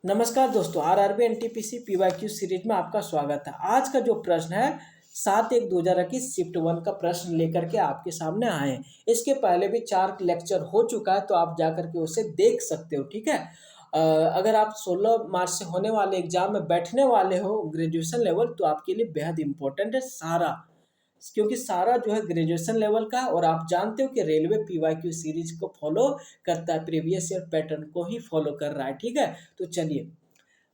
नमस्कार दोस्तों, RRB NTPC PYQ series में आपका स्वागत है। आज का जो प्रश्न है 7/1/2021 शिफ्ट 1 का प्रश्न लेकर के आपके सामने आए हैं। इसके पहले भी 4 लेक्चर हो चुका है, तो आप जाकर के उसे देख सकते हो। ठीक है। अगर आप 16 मार्च से होने वाले एग्जाम में बैठने वाले हो ग्रेजुएशन लेवल, तो आपके लिए बेहद इंपॉर्टेंट है सारा, क्योंकि सारा जो है ग्रेजुएशन लेवल का। और आप जानते हो कि रेलवे पीवाईक्यू सीरीज को फॉलो करता है, प्रीवियस ईयर पैटर्न को ही फॉलो कर रहा है। ठीक है, तो चलिए।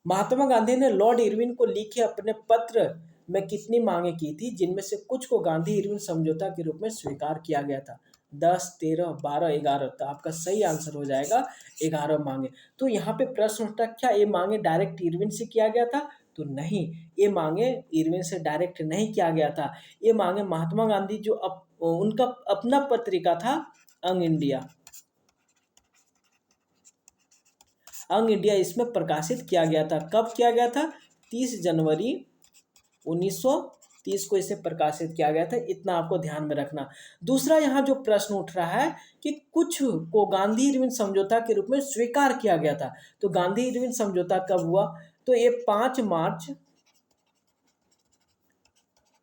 महात्मा गांधी ने लॉर्ड इरविन को लिखे अपने पत्र में कितनी मांगे की थी, जिनमें से कुछ को गांधी इरविन समझौता के रूप में स्वीकार किया गया था? 10, 13, 12, 11। तो आपका सही आंसर हो जाएगा 11 मांगे। तो यहाँ पे प्रश्न उठता, क्या ये मांगे डायरेक्ट इरविन से किया गया था? तो नहीं, ये मांगे इरविन से डायरेक्ट नहीं किया गया था। ये मांगे महात्मा गांधी जो उनका अपना पत्रिका था यंग इंडिया, यंग इंडिया, इसमें प्रकाशित किया गया था। कब किया गया था? 30 जनवरी 1930 को इसे प्रकाशित किया गया था। इतना आपको ध्यान में रखना। दूसरा यहाँ जो प्रश्न उठ रहा है कि कुछ को गांधी इरविन समझौता के रूप में स्वीकार किया गया था। तो गांधी इरविन समझौता कब हुआ? तो ये 5 मार्च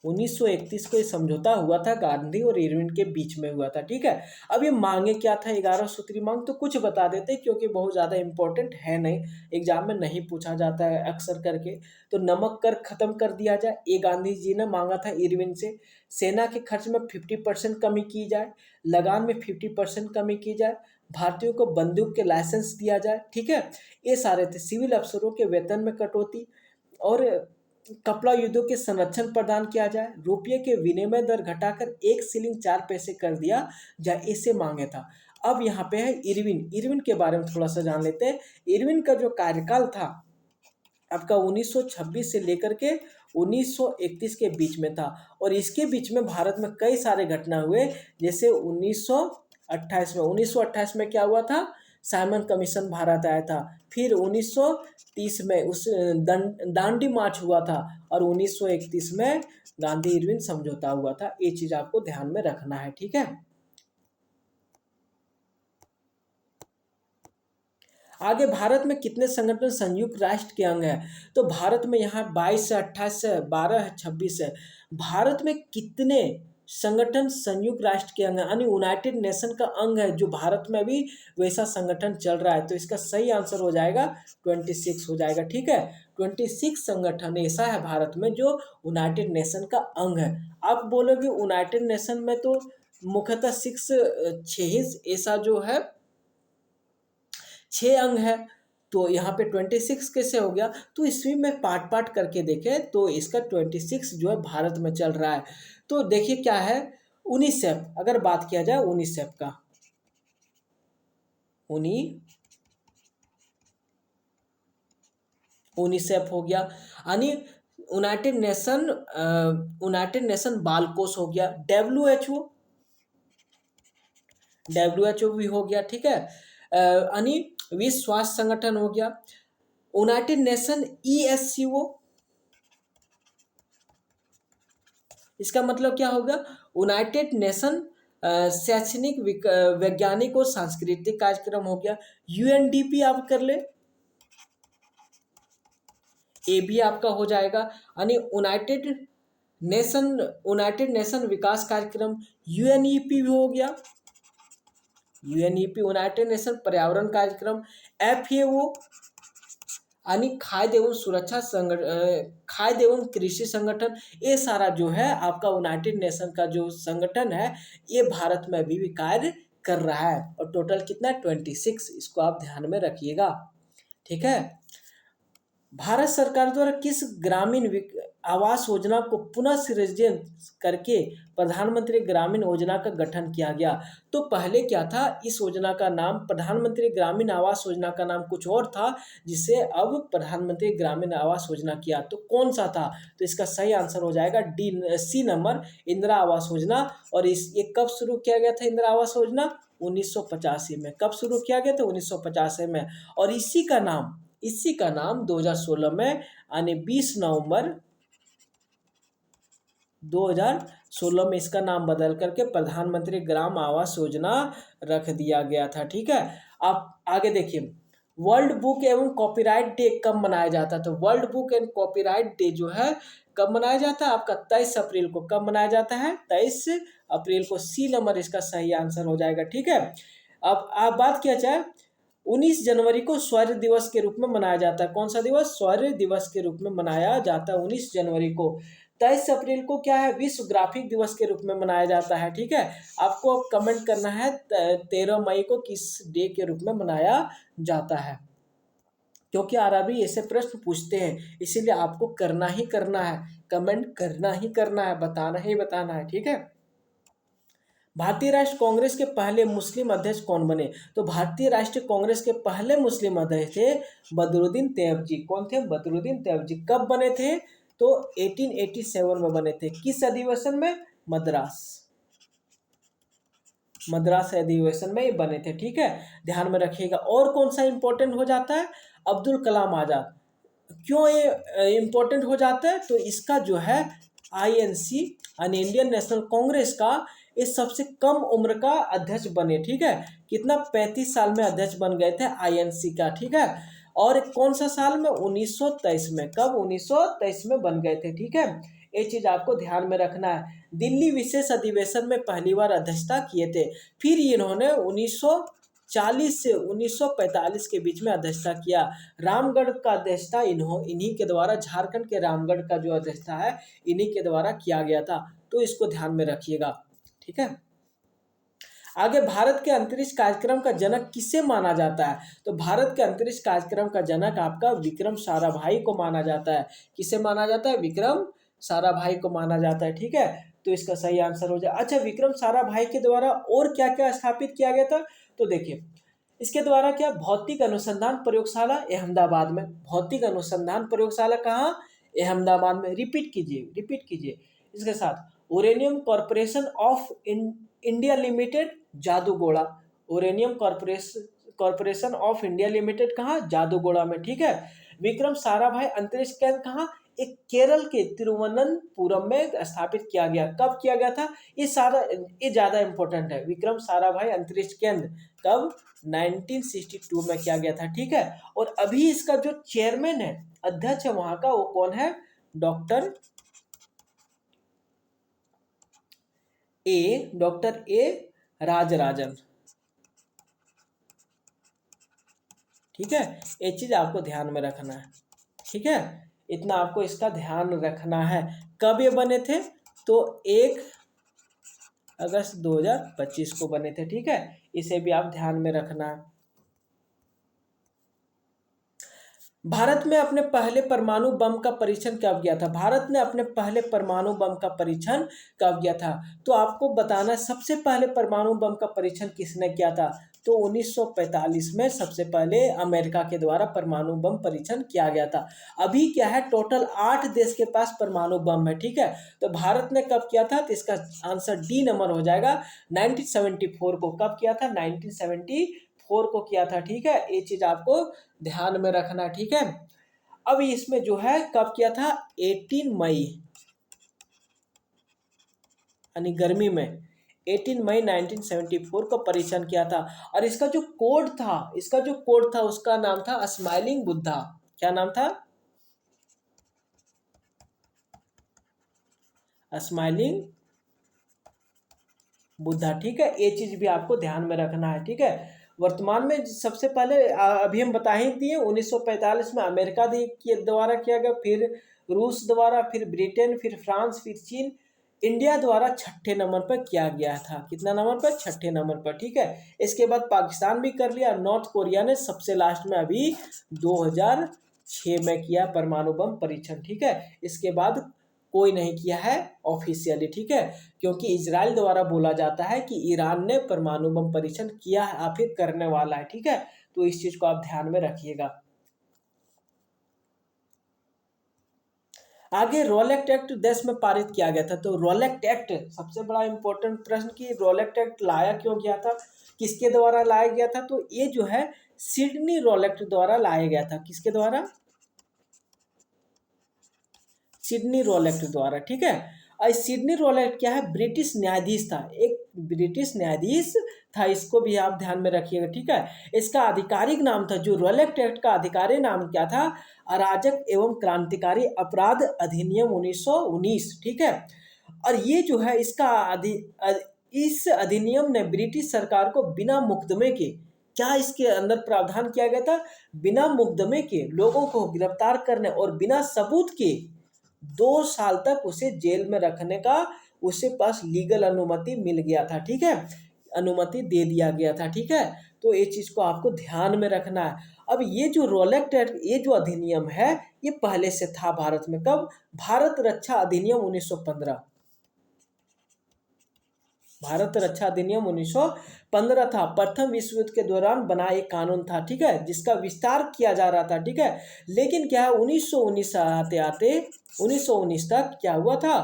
1931 को ये समझौता हुआ था, गांधी और इरविन के बीच में हुआ था। ठीक है। अब ये मांगे क्या था? 11 सूत्री मांग। तो कुछ बता देते क्योंकि बहुत ज़्यादा इंपॉर्टेंट है नहीं, एग्जाम में नहीं पूछा जाता है अक्सर करके। तो नमक कर खत्म कर दिया जाए, ये गांधी जी ने मांगा था इरविन से। सेना के खर्च में 50% कमी की जाए, लगान में 50% कमी की जाए, भारतीयों को बंदूक के लाइसेंस दिया जाए। ठीक है, ये सारे थे। सिविल अफसरों के वेतन में कटौती और कपड़ा युद्धों के संरक्षण प्रदान किया जाए, रुपये के विनिमय दर घटाकर 1 शिलिंग 4 पैसे कर दिया जाए, इसे मांगे था। अब यहाँ पे है इरविन। इरविन के बारे में थोड़ा सा जान लेते हैं। इरविन का जो कार्यकाल था आपका 1926 से लेकर के 1931 के बीच में था। और इसके बीच में भारत में कई सारे घटना हुए, जैसे 1928 में क्या हुआ था? साइमन कमीशन भारत आया था। फिर 1930 में उस दांडी मार्च हुआ था। और 1931 में गांधी इरविन समझौता हुआ था। ये चीज आपको ध्यान में रखना है। ठीक है। आगे, भारत में कितने संगठन संयुक्त राष्ट्र के अंग है? तो भारत में यहाँ 22 है, 28 है, 12 है, 26 है। भारत में कितने संगठन संयुक्त राष्ट्र के अंग है, यानी यूनाइटेड नेशन का अंग है जो भारत में भी वैसा संगठन चल रहा है? तो इसका सही आंसर हो जाएगा 26 हो जाएगा। ठीक है, 26 संगठन ऐसा है भारत में जो यूनाइटेड नेशन का अंग है। आप बोलोगे यूनाइटेड नेशन में तो मुख्यतः 6 ही ऐसा जो है 6 अंग है। तो यहाँ पे 26 कैसे हो गया? तो इसमें में पार्ट पार्ट करके देखें तो इसका 26 जो है भारत में चल रहा है। तो देखिए क्या है, यूनिसेफ, अगर बात किया जाए यूनिसेफ का, यूनी यूनिसेफ हो गया, यानी यूनाइटेड नेशन बाल कोष हो गया। डब्ल्यू एच ओ भी हो गया। ठीक है, यानी विश्व स्वास्थ्य संगठन हो गया। यूनाइटेड नेशन ESCO, इसका मतलब क्या होगा? यूनाइटेड नेशन शैक्षणिक वैज्ञानिक और सांस्कृतिक कार्यक्रम हो गया। UNDP आप कर ले, ये भी आपका हो जाएगा। यानी यूनाइटेड नेशन विकास कार्यक्रम, UNEP भी हो गया। UNEP यूनाइटेड नेशन पर्यावरण कार्यक्रम। FAO यानी खाद्य एवं कृषि संगठन। ये सारा जो है आपका यूनाइटेड नेशन का जो संगठन है, ये भारत में अभी भी कार्य कर रहा है। और टोटल कितना? 26। इसको आप ध्यान में रखिएगा। ठीक है। भारत सरकार द्वारा किस ग्रामीण आवास योजना को पुनः सृजित करके प्रधानमंत्री ग्रामीण योजना का गठन किया गया? तो पहले क्या था? इस योजना का नाम, प्रधानमंत्री ग्रामीण आवास योजना का नाम कुछ और था, जिसे अब प्रधानमंत्री ग्रामीण आवास योजना किया। तो कौन सा था? तो इसका सही आंसर हो जाएगा C नंबर, इंदिरा आवास योजना। और ये कब शुरू किया गया था इंदिरा आवास योजना? 1985 में। कब शुरू किया गया था? 1985 में। और इसी का नाम 2016 में, यानी 20 नवंबर 2016 में इसका नाम बदल करके प्रधानमंत्री ग्राम आवास योजना रख दिया गया था। ठीक है। आप आगे देखिए, वर्ल्ड बुक एवं कॉपीराइट डे कब मनाया जाता है? तो world book and copyright day जो है कब मनाया जाता है? आपका 23 अप्रैल को। कब मनाया जाता है? 23 अप्रैल को। सी नंबर इसका सही आंसर हो जाएगा। ठीक है, अब आप बात किया जाए 19 जनवरी को शौर्य दिवस के रूप में मनाया जाता है। कौन सा दिवस? शौर्य दिवस के रूप में मनाया जाता है 19 जनवरी को। 23 अप्रैल को क्या है? विश्व ग्राफिक दिवस के रूप में मनाया जाता है। ठीक है, आपको अब कमेंट करना है 13 मई को किस डे के रूप में मनाया जाता है, क्योंकि आरआरबी ऐसे प्रश्न पूछते हैं, इसीलिए आपको करना ही करना है, कमेंट करना ही करना है, बताना ही बताना है। ठीक है, भारतीय राष्ट्रीय कांग्रेस के पहले मुस्लिम अध्यक्ष कौन बने? तो भारतीय राष्ट्रीय कांग्रेस के पहले मुस्लिम अध्यक्ष थे बदरुद्दीन तैयब जी। कौन थे? बदरुद्दीन तैयब जी। कब बने थे? तो 1887 में बने थे। किस अधिवेशन में? मद्रास अधिवेशन में ये बने थे। ठीक है, ध्यान में रखिएगा। और कौन सा इंपॉर्टेंट हो जाता है? अब्दुल कलाम आजाद। क्यों ये इंपॉर्टेंट हो जाता है? तो इसका जो है आईएनसी यानी इंडियन नेशनल कांग्रेस का ये सबसे कम उम्र का अध्यक्ष बने। ठीक है, कितना? 35 साल में अध्यक्ष बन गए थे आईएनसी का। ठीक है, और कौन सा साल में? 1923 में। कब? 1923 में बन गए थे। ठीक है, ये चीज आपको ध्यान में रखना है। दिल्ली विशेष अधिवेशन में पहली बार अध्यक्षता किए थे। फिर इन्होंने 1940 से 1945 के बीच में अध्यक्षता किया। रामगढ़ का अध्यक्षता इन्हीं के द्वारा, झारखंड के रामगढ़ का जो अध्यक्षता है इन्हीं के द्वारा किया गया था। तो इसको ध्यान में रखिएगा। ठीक है, आगे भारत के अंतरिक्ष कार्यक्रम का जनक किसे माना जाता है? तो भारत के अंतरिक्ष कार्यक्रम का जनक आपका विक्रम साराभाई को माना जाता है। किसे माना जाता है? विक्रम साराभाई को माना जाता है। ठीक है, तो इसका सही आंसर हो जाए। अच्छा, विक्रम साराभाई के द्वारा और क्या क्या स्थापित किया गया था? तो देखिए, इसके द्वारा क्या? भौतिक अनुसंधान प्रयोगशाला अहमदाबाद में। भौतिक अनुसंधान प्रयोगशाला कहाँ? अहमदाबाद में। रिपीट कीजिए, रिपीट कीजिए इसके साथ। Uranium corporation of India limited, Jadugoda. Uranium corporation of India limited कहाँ? जादूगोड़ा में। ठीक है, विक्रम साराभाई अंतरिक्ष केंद्र कहाँ? एक केरल के तिरुवनंतपुरम में स्थापित किया गया। कब किया गया था? ये ज्यादा इंपॉर्टेंट है। विक्रम साराभाई अंतरिक्ष केंद्र कब? 1962 में किया गया था। ठीक है, और अभी इसका जो चेयरमैन है, अध्यक्ष है वहां का, वो कौन है? Doctor A Rajarajan. ठीक है, ये चीज आपको ध्यान में रखना है। ठीक है, इतना आपको इसका ध्यान रखना है। कब ये बने थे? तो 1 अगस्त 2025 को बने थे। ठीक है, इसे भी आप ध्यान में रखना है। भारत में अपने पहले परमाणु बम का परीक्षण कब किया था? भारत ने अपने पहले परमाणु बम का परीक्षण कब किया था? तो आपको बताना, सबसे पहले परमाणु बम का परीक्षण किसने किया था? तो 1945 में सबसे पहले अमेरिका के द्वारा परमाणु बम परीक्षण किया गया था। अभी क्या है? टोटल 8 देश के पास परमाणु बम है। ठीक है, तो भारत ने कब किया था? तो इसका आंसर डी नंबर हो जाएगा। 1974 को। कब किया था? 1974 को किया था। ठीक है, ये चीज आपको ध्यान में रखना। ठीक है, अब इसमें जो है कब किया था? 18 मई, यानी गर्मी में 18 मई 1974 को परीक्षण किया था। और इसका जो कोड था उसका नाम था स्माइलिंग बुद्धा। क्या नाम था? स्माइलिंग बुद्धा। ठीक है, ये चीज भी आपको ध्यान में रखना है। ठीक है, वर्तमान में सबसे पहले अभी हम बता ही दिए 1945 में अमेरिका के द्वारा किया गया, फिर रूस द्वारा, फिर ब्रिटेन, फिर फ्रांस, फिर चीन। इंडिया द्वारा 6ठे नंबर पर किया गया था। कितना नंबर पर? 6ठे नंबर पर। ठीक है, इसके बाद पाकिस्तान भी कर लिया। नॉर्थ कोरिया ने सबसे लास्ट में अभी 2006 में किया परमाणु बम परीक्षण। ठीक है, इसके बाद कोई नहीं किया है ऑफिशियली। ठीक है, क्योंकि इजराइल द्वारा बोला जाता है कि ईरान ने परमाणु बम परीक्षण किया है या फिर करने वाला है। ठीक है, तो इस चीज को आप ध्यान में रखिएगा। आगे रोलेक्ट एक्ट देश में पारित किया गया था। तो रोलेक्ट एक्ट सबसे बड़ा इंपॉर्टेंट प्रश्न कि रोलेक्ट एक्ट लाया क्यों गया था, किसके द्वारा लाया गया था? तो ये जो है सिडनी रोलेक्ट द्वारा लाया गया था। किसके द्वारा? सिडनी रोलेक्ट द्वारा। ठीक है, सिडनी रोलेट क्या है, ब्रिटिश न्यायाधीश था, एक ब्रिटिश न्यायाधीश था, इसको भी आप ध्यान में रखिएगा, ठीक है। इसका आधिकारिक नाम था, जो रोलेट एक्ट का आधिकारिक नाम क्या था, अराजक एवं क्रांतिकारी अपराध अधिनियम 1919, ठीक है। और ये जो है इस अधिनियम ने ब्रिटिश सरकार को बिना मुकदमे के, क्या इसके अंदर प्रावधान किया गया था, बिना मुकदमे के लोगों को गिरफ्तार करने और बिना सबूत के 2 साल तक उसे जेल में रखने का उसके पास लीगल अनुमति मिल गया था, ठीक है, अनुमति दे दिया गया था, ठीक है। तो ये चीज को आपको ध्यान में रखना है। अब ये जो रोलेट एक्ट, ये जो अधिनियम है, ये पहले से था भारत में, कब, भारत रक्षा अधिनियम 1915, भारत रक्षा अधिनियम 1915 था, प्रथम विश्व युद्ध के दौरान बना एक कानून था, ठीक है, जिसका विस्तार किया जा रहा था, ठीक है। लेकिन क्या है, 1919 आते आते 1919 तक क्या हुआ था,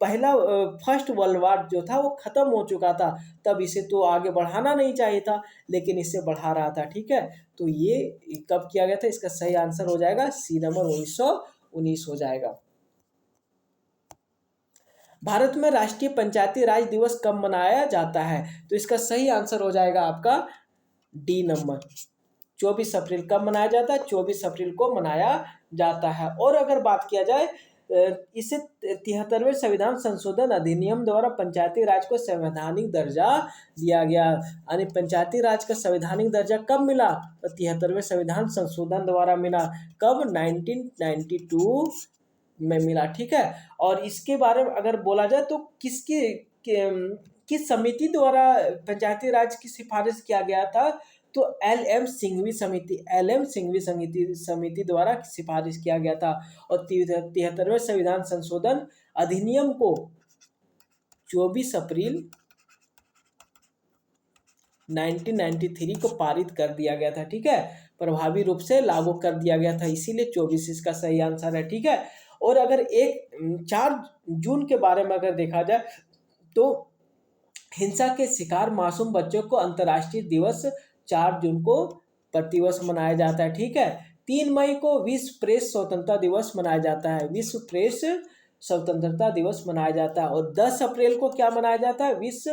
पहला फर्स्ट वर्ल्ड वॉर जो था वो खत्म हो चुका था, तब इसे तो आगे बढ़ाना नहीं चाहिए था, लेकिन इसे बढ़ा रहा था, ठीक है। तो ये कब किया गया था, इसका सही आंसर हो जाएगा सी नंबर 1919 हो जाएगा। भारत में राष्ट्रीय पंचायती राज दिवस कब मनाया जाता है, तो इसका सही आंसर हो जाएगा आपका डी नंबर, 24 अप्रैल। कब मनाया जाता है, 24 अप्रैल को मनाया जाता है। और अगर बात किया जाए, इसे 73वें संविधान संशोधन अधिनियम द्वारा पंचायती राज को संवैधानिक दर्जा दिया गया, यानी पंचायती राज का संवैधानिक दर्जा कब मिला, तो 73वें संविधान संशोधन द्वारा मिला, कब, 1992 में मिला, ठीक है। और इसके बारे में अगर बोला जाए तो किस समिति द्वारा पंचायती राज की सिफारिश किया गया था, तो एल एम सिंघवी समिति द्वारा सिफारिश किया गया था। और 73वें संविधान संशोधन अधिनियम को 24 अप्रैल 1993 को पारित कर दिया गया था, ठीक है, प्रभावी रूप से लागू कर दिया गया था, इसीलिए 24 इसका सही आंसर है, ठीक है। और अगर 4 जून के बारे में अगर देखा जाए, तो हिंसा के शिकार मासूम बच्चों को अंतर्राष्ट्रीय दिवस 4 जून को प्रतिवर्ष मनाया जाता है, ठीक है। 3 मई को विश्व प्रेस स्वतंत्रता दिवस मनाया जाता है, विश्व प्रेस स्वतंत्रता दिवस मनाया जाता है। और 10 अप्रैल को क्या मनाया जाता है, विश्व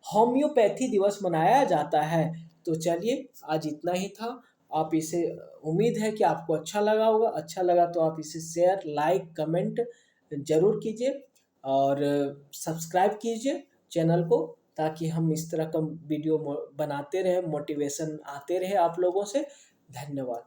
होम्योपैथी दिवस मनाया जाता है। तो चलिए, आज इतना ही था। आप इसे, उम्मीद है कि आपको अच्छा लगा होगा, अच्छा लगा तो आप इसे शेयर, लाइक, कमेंट जरूर कीजिए और सब्सक्राइब कीजिए चैनल को, ताकि हम इस तरह का वीडियो बनाते रहें, मोटिवेशन आते रहे आप लोगों से। धन्यवाद।